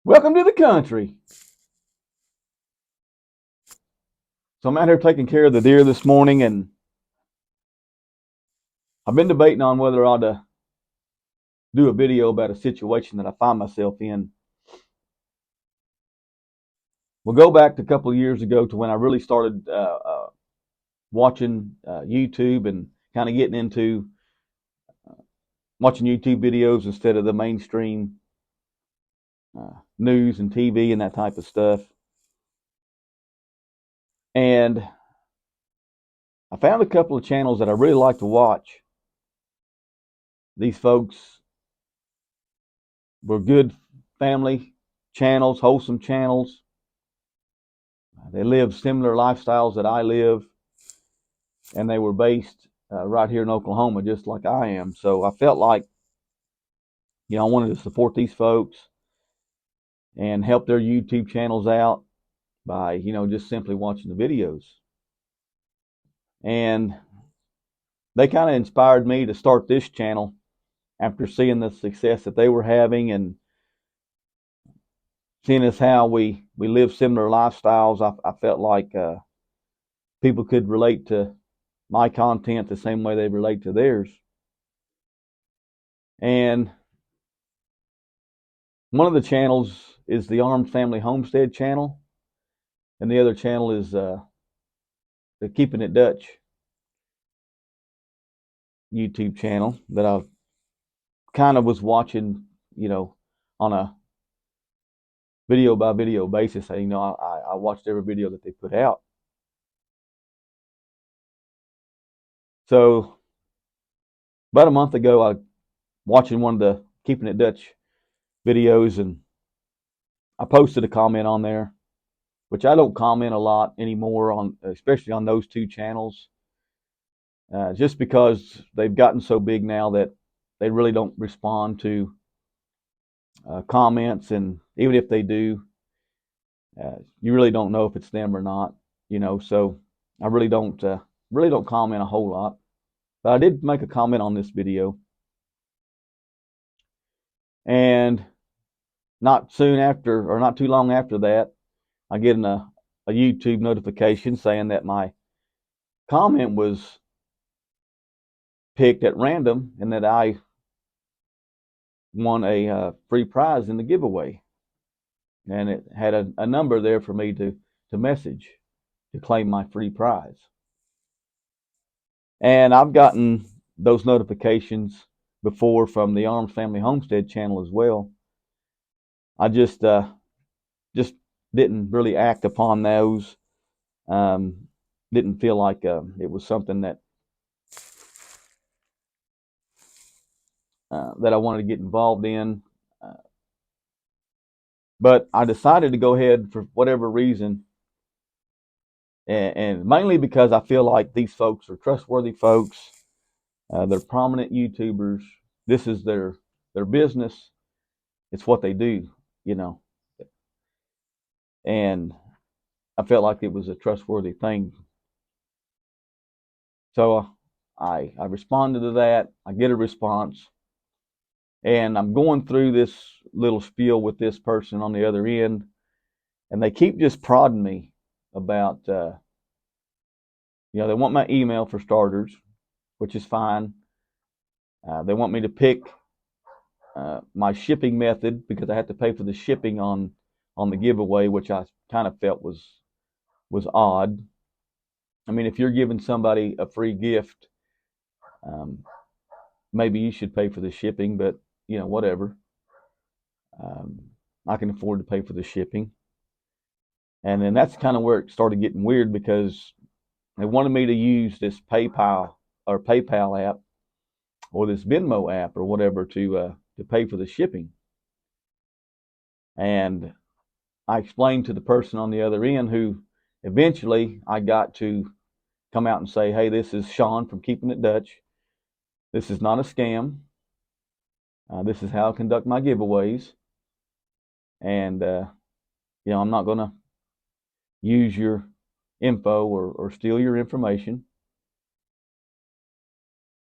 Welcome to the country. So I'm out here taking care of the deer this morning, and I've been debating on whether I ought to do a video about a situation that I find myself in. We'll go back to a couple of years ago to when I really started watching YouTube and kind of getting into watching YouTube videos instead of the mainstream news and TV and that type of stuff. And I found a couple of channels that I really like to watch. These folks were good family channels, wholesome channels. They live similar lifestyles that I live, and they were based right here in Oklahoma, just like I am. So I felt like, I wanted to support these folks and help their YouTube channels out by, just simply watching the videos. And they kind of inspired me to start this channel after seeing the success that they were having and seeing as how we live similar lifestyles. I felt like people could relate to my content the same way they relate to theirs. And one of the channels is the Armed Family Homestead channel, and the other channel is the Keeping It Dutch YouTube channel that I kind of was watching, on a video by video basis. I watched every video that they put out. So about a month ago, I watching one of the Keeping It Dutch videos, and I posted a comment on there, which I don't comment a lot anymore on, especially on those two channels, just because they've gotten so big now that they really don't respond to comments, and even if they do, you really don't know if it's them or not, So I really don't comment a whole lot, but I did make a comment on this video, and not soon after, or not too long after that, I get a YouTube notification saying that my comment was picked at random and that I won a free prize in the giveaway, and it had a number there for me to message to claim my free prize. And I've gotten those notifications before from the Arms Family Homestead channel as well. I just didn't really act upon those. Didn't feel like it was something that I wanted to get involved in. Uh, but I decided to go ahead for whatever reason, and mainly because I feel like these folks are trustworthy folks. They're prominent YouTubers. This is their business. It's what they do, you know. And I felt like it was a trustworthy thing. So I responded to that. I get a response, and I'm going through this little spiel with this person on the other end, and they keep just prodding me about, they want my email for starters, which is fine. They want me to pick my shipping method because I had to pay for the shipping on the giveaway, which I kind of felt was odd. I mean, if you're giving somebody a free gift, um, maybe you should pay for the shipping, but whatever. Um, I can afford to pay for the shipping. And then that's kind of where it started getting weird because they wanted me to use this PayPal app or this Venmo app or whatever to pay for the shipping. And I explained to the person on the other end, who eventually I got to come out and say, "Hey, this is Sean from Keeping It Dutch. This is not a scam. This is how I conduct my giveaways, and I'm not going to use your info or steal your information.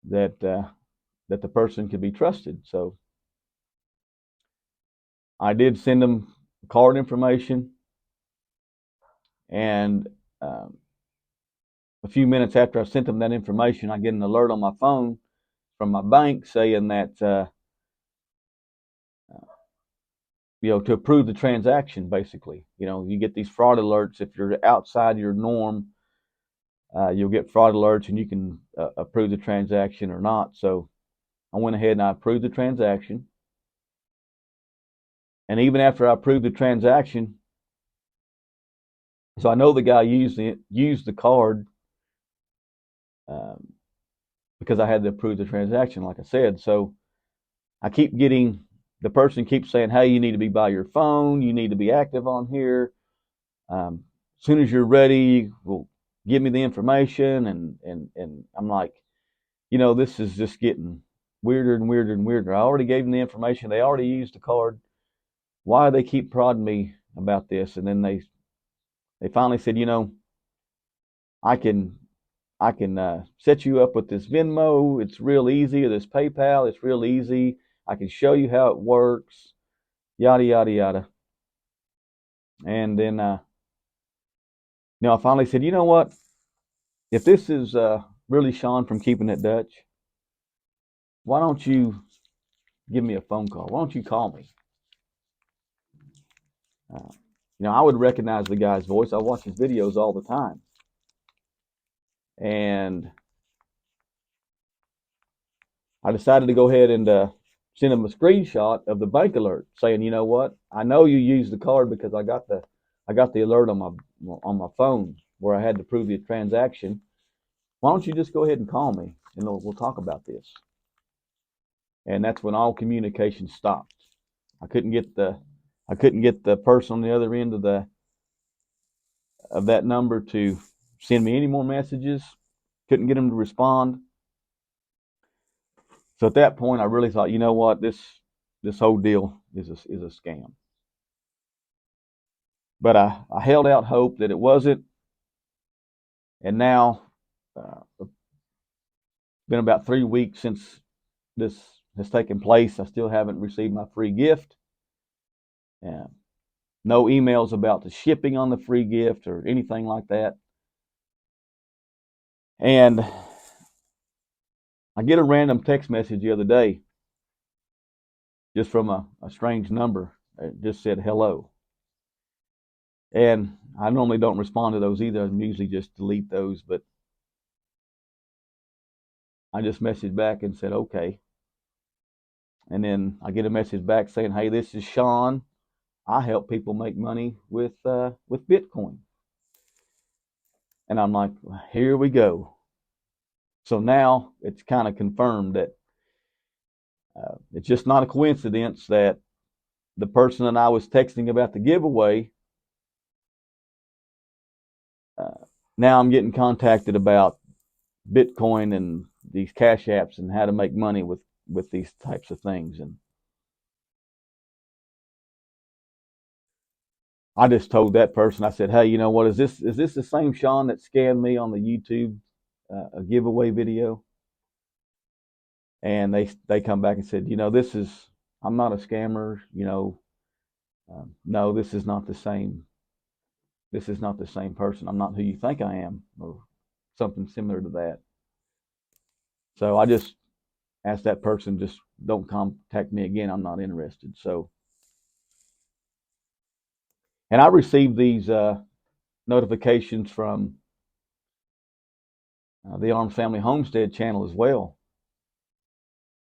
That the person could be trusted." So I did send them card information, and a few minutes after I sent them that information, I get an alert on my phone from my bank saying that to approve the transaction. Basically, you get these fraud alerts if you're outside your norm. You'll get fraud alerts, and you can approve the transaction or not. So I went ahead and I approved the transaction. And even after I approved the transaction, so I know the guy used the card um, because I had to approve the transaction, like I said. So I keep getting the person keeps saying, "Hey, you need to be by your phone. You need to be active on here. As soon as you're ready, well, give me the information." And I'm like, this is just getting weirder and weirder and weirder. I already gave them the information. They already used the card. Why do they keep prodding me about this? And then they finally said, I can set you up with this Venmo. It's real easy. Or this PayPal. It's real easy. I can show you how it works. Yada yada yada. And then I finally said, you know what? If this is really Sean from Keeping It Dutch, why don't you give me a phone call? Why don't you call me? I would recognize the guy's voice. I watch his videos all the time. And I decided to go ahead and send him a screenshot of the bank alert saying, you know what? I know you used the card because I got the alert on my phone where I had to prove the transaction. Why don't you just go ahead and call me and we'll talk about this? And that's when all communication stopped. I couldn't get the person on the other end of that number to send me any more messages. Couldn't get him to respond. So at that point, I really thought, you know what, this whole deal is a scam. But I held out hope that it wasn't, and now it's been about 3 weeks since this has taken place. I still haven't received my free gift. No emails about the shipping on the free gift or anything like that. And I get a random text message the other day, just from a strange number. It just said hello. And I normally don't respond to those either. I usually just delete those, but I just messaged back and said, okay. And then I get a message back saying, hey, this is Sean. I help people make money with Bitcoin. And I'm like, here we go. So now it's kind of confirmed that it's just not a coincidence that the person that I was texting about the giveaway, now I'm getting contacted about Bitcoin and these cash apps and how to make money with these types of things. And I just told that person, I said, hey, you know what, is this the same Sean that scammed me on the YouTube a giveaway video? And they come back and said, I'm not a scammer, no, this is not the same. This is not the same person. I'm not who you think I am, or something similar to that. So I just asked that person, just don't contact me again. I'm not interested. So, and I received these notifications from the Arms Family Homestead channel as well.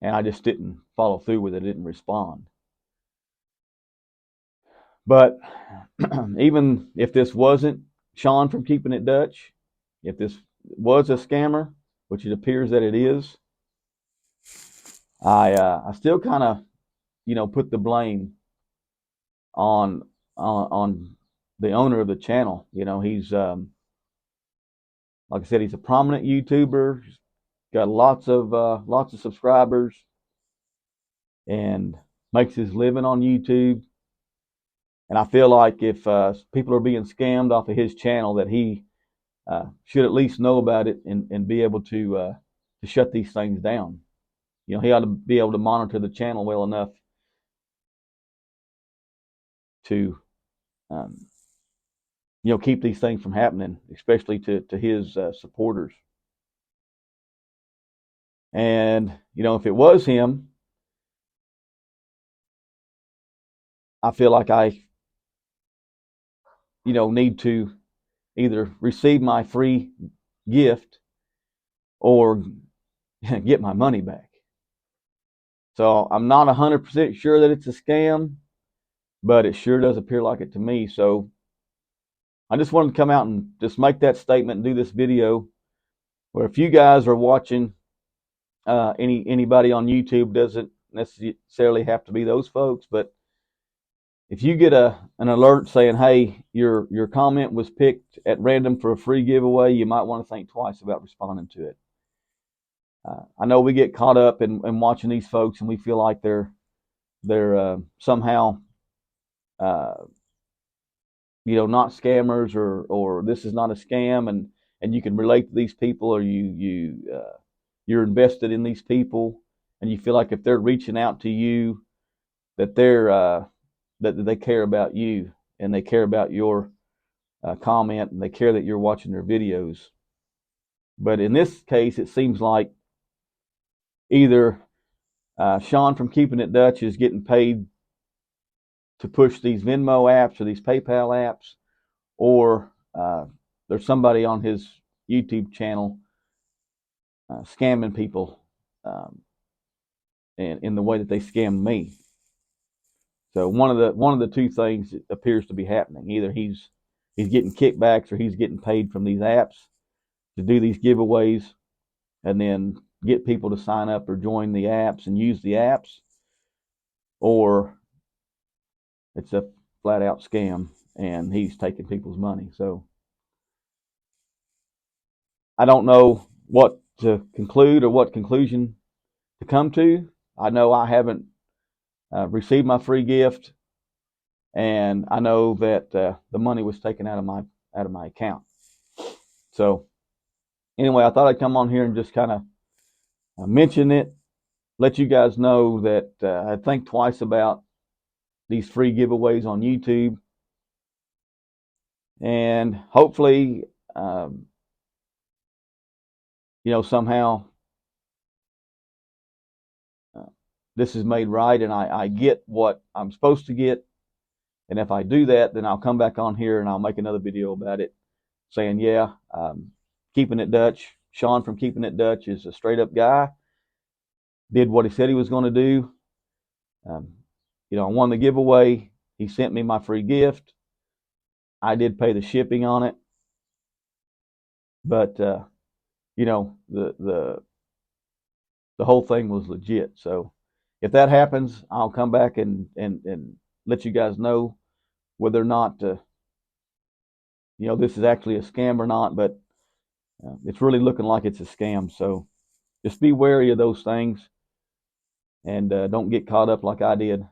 And I just didn't follow through with it, didn't respond. But even if this wasn't Sean from Keeping It Dutch, if this was a scammer, which it appears that it is, I still kind of put the blame on the owner of the channel. He's like I said, he's a prominent YouTuber. He's got lots of subscribers, and makes his living on YouTube. And I feel like if people are being scammed off of his channel, that he should at least know about it and be able to shut these things down. He ought to be able to monitor the channel well enough to um, keep these things from happening, especially to his supporters. And if it was him, I feel like I need to either receive my free gift or get my money back. So I'm not 100% sure that it's a scam, but it sure does appear like it to me. So I just wanted to come out and just make that statement and do this video. Where if you guys are watching, anybody on YouTube, doesn't necessarily have to be those folks, but if you get an alert saying, "Hey, your comment was picked at random for a free giveaway," you might want to think twice about responding to it. I know we get caught up in watching these folks, and we feel like they're somehow not scammers, or this is not a scam, and you can relate to these people, or you're invested in these people, and you feel like if they're reaching out to you, that that they care about you, and they care about your comment, and they care that you're watching their videos. But in this case, it seems like either Sean from Keeping It Dutch is getting paid to push these Venmo apps or these PayPal apps, or there's somebody on his YouTube channel scamming people in the way that they scammed me. So one of the two things appears to be happening. Either he's getting kickbacks, or he's getting paid from these apps to do these giveaways, and then get people to sign up or join the apps and use the apps, or it's a flat out scam and he's taking people's money. So I don't know what to conclude or what conclusion to come to. I know I haven't received my free gift, and I know that the money was taken out of my account. So anyway, I thought I'd come on here and just kind of mention it, let you guys know that I think twice about these free giveaways on YouTube, and hopefully, somehow this is made right, and I get what I'm supposed to get. And if I do that, then I'll come back on here and I'll make another video about it, saying, yeah, Keeping It Dutch, Sean from Keeping It Dutch is a straight up guy, did what he said he was going to do. I won the giveaway. He sent me my free gift. I did pay the shipping on it, but the whole thing was legit. So if that happens, I'll come back and let you guys know whether or not this is actually a scam or not. But it's really looking like it's a scam. So just be wary of those things, and don't get caught up like I did.